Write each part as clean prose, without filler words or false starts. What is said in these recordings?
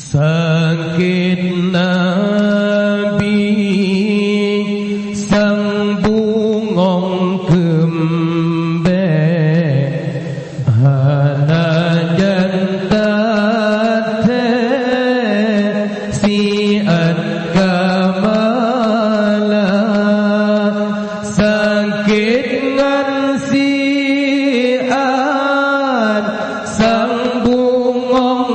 Sakit Nabi sang bungong kembek hana jantate siat kamala sakit ngan siat sang bungong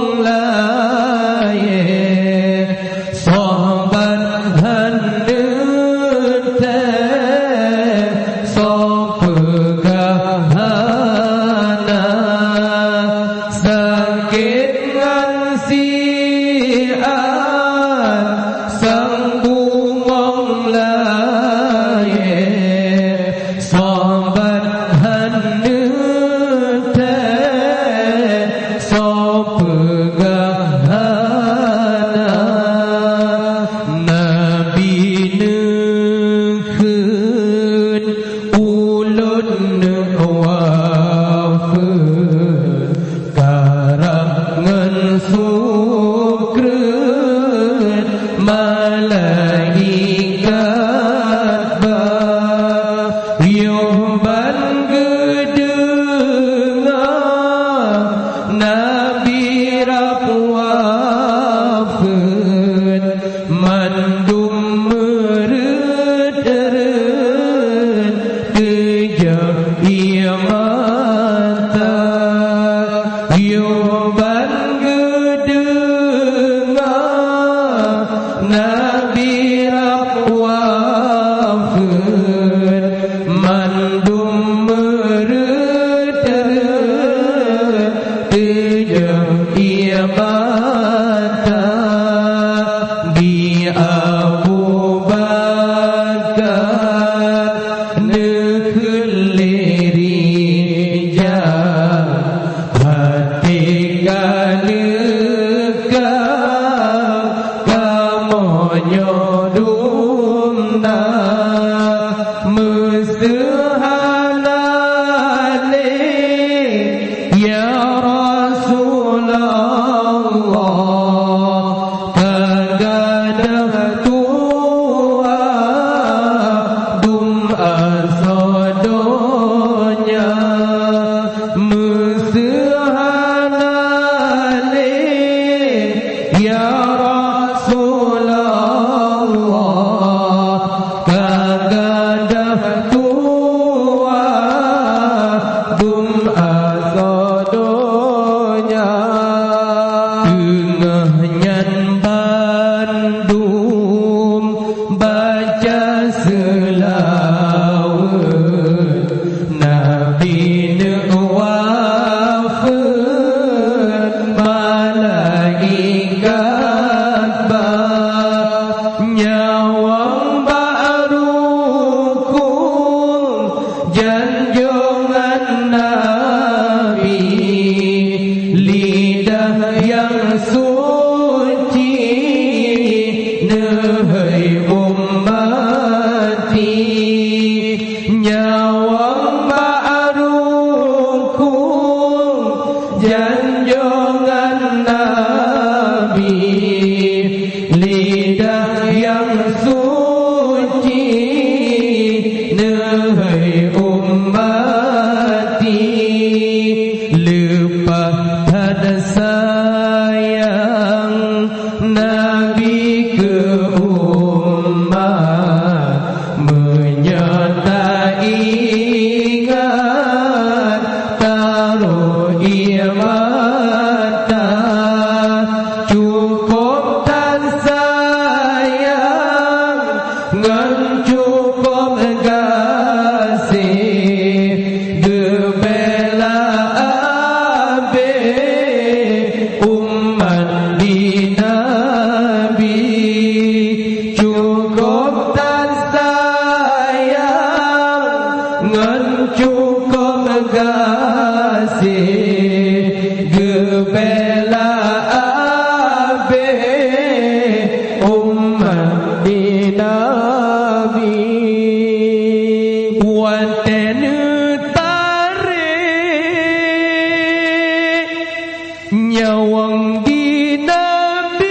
nyawang di Nabi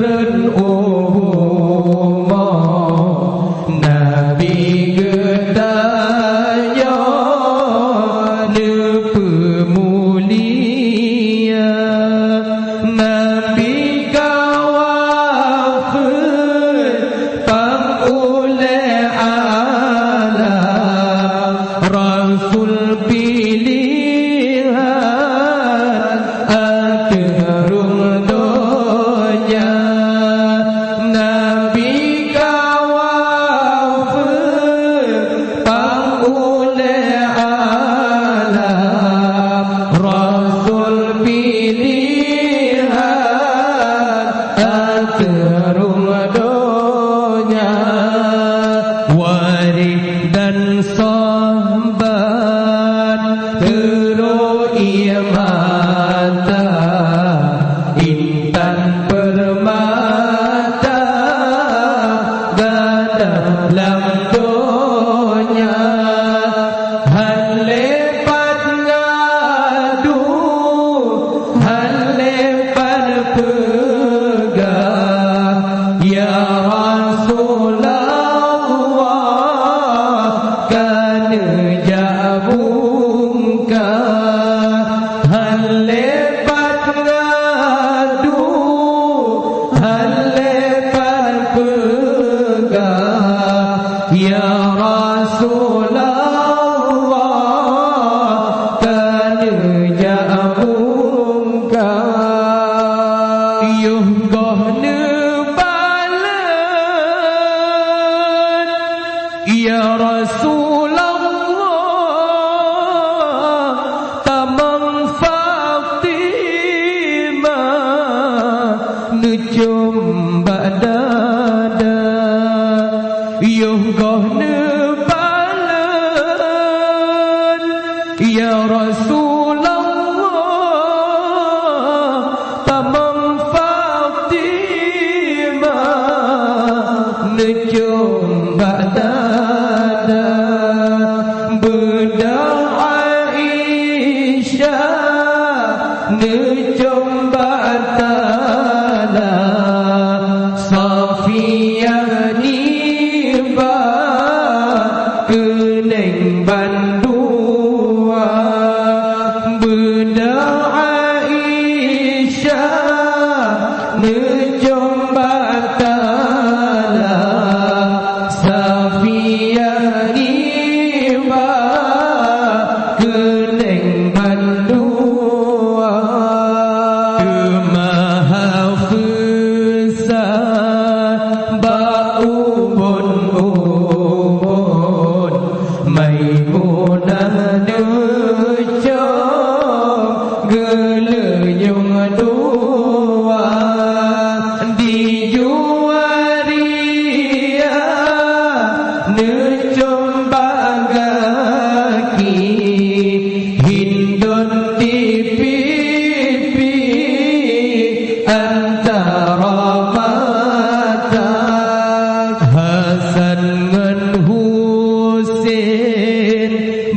Keren umur Nabi gedaya pemulia Nabi kawafir pangulai alam Rasul pilihan akhirul dunia Nabi kawafir pangulai alam Rasul pilihan akhirul dunia waris dan sahabat teroi mata intan permata dalam dunia halepat ngadu halepat pegang ya Rasulullah kan jabungka halepat ngadu halepat pegang ya Rasulullah kan jabungka yuh goh nebalan ya Rasulullah tamang Fatimah nucum badada yuh goh nebalan ya Rasulullah tamang Fatimah nucum badada bedah Aisyah nucum badada Safiyah niba kening bandua bedah Aisyah nucum badada Safiyah niba kening bandua kemahafizan ba'ubun Maimunah nucum geleyung dua di juaria nucum bagaki hindun di pipi antara mata Hasan ngan Husin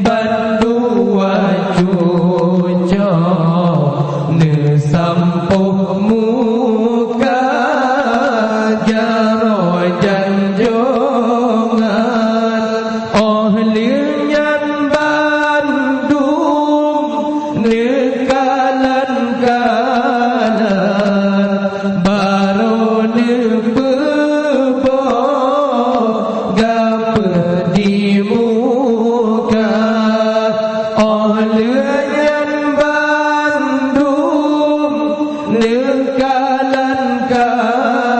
bandua cucu nesampuh muka jaro janjongan oh linyan Bandung nekalan-kalan baru nebebo gape di muka oh linyan Bandung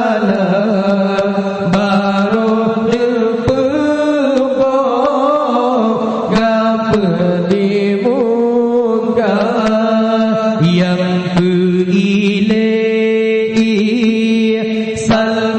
nekalan-kalan baru nebebo gape di muka yang keilei sal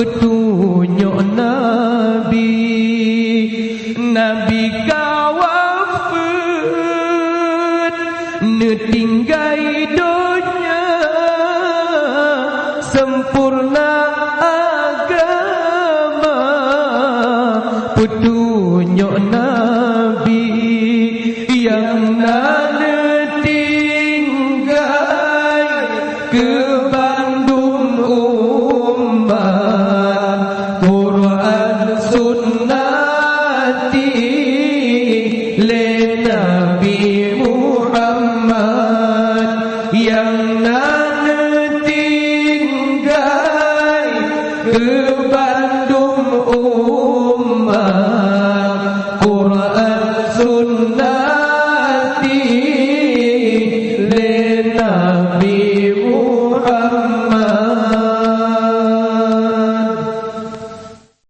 petunjuk Nabi. Nabi kawafat netinggai dunia sempurna agama petunjuk Nabi yang tinggai ke Bandung umat Quran sunnati le Nabi Muhammad yang tinggai ke Bandung